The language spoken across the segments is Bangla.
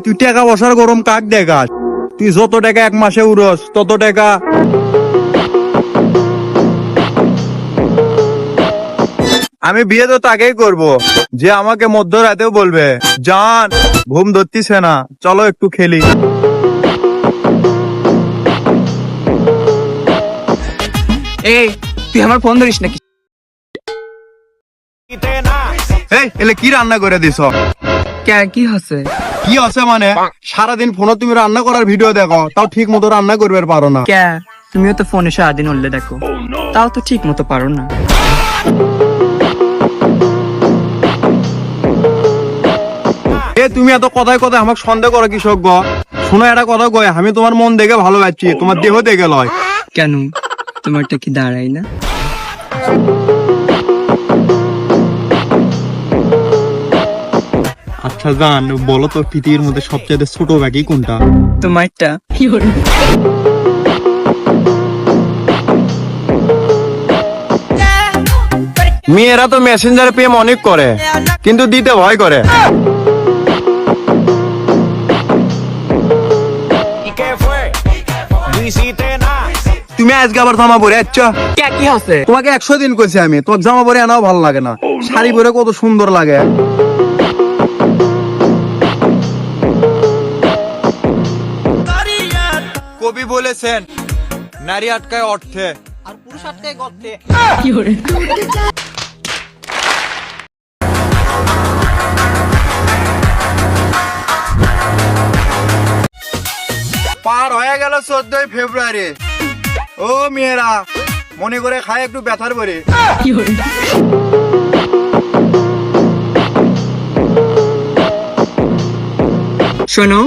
তুই টাকা বসার গরম কাক দেখাস? তুই যত টাকা এক মাসে উড়স তত টাকা। আমি বিয়ে তো তাকেই করব যে আমাকে মধ্যরাতেও বলবে, জান ঘুম ধরতিছে না, চলো একটু খেলি। এই তুই আমার ফোন ধরিস নাকি? এলে কি রান্না করে দিছ? কি হচ্ছে? কি আছে মানে? সারাদিন ফোনে তুমি রান্না করার ভিডিও দেখো, তাও ঠিক মতো রান্না করবে পারো না। তুমিও তো ফোনে সারাদিন উল্লে দেখো, তাও তো ঠিক মতো পারো না। তুমি এত কথায় কথায় আমাকে সন্দেহ করো কৃষক গ। শোনো একটা কথা কয়, আমি তোমার মন দেখে ভালোবাসি, তোমার দেহ দেখে লয়। কেন তোমারটা কি দাঁড়াই না? আচ্ছা জান, বলো তো পৃথিবীর মধ্যে সবচেয়ে ছোট ব্যাগই কোনটা? তোমারটা। মেয়েরা তো মেসেঞ্জারে প্রেম অনেক করে, কিন্তু দিতে ভয় করে। তুমি আজকে আবার জামা পরে আচ্ছা কি হচ্ছে? তোমাকে 100 দিন কইছি আমি, তোমার জামা পরে আনাও ভালো লাগে না, শাড়ি পরে কত সুন্দর লাগে। কবি বলেছেন, নারী আটকায় অর্থে আর পুরুষ আটকায় গর্তে। পার হয়ে গেল 14ই ফেব্রুয়ারি। ও মেয়েরা মনে করে খায় একটু ব্যথার বরে। শোনো,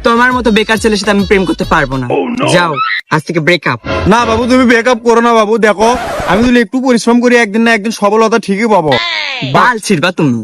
তোমার মতো বেকার ছেলের সাথে আমি প্রেম করতে পারবো না। যাও আজ থেকে ব্রেকআপ। না বাবু, তুমি ব্রেকআপ করো না বাবু। দেখো আমি যদি একটু পরিশ্রম করি একদিন না একদিন সফলতা ঠিকই পাবো। বাল ছিড়বা তুমি।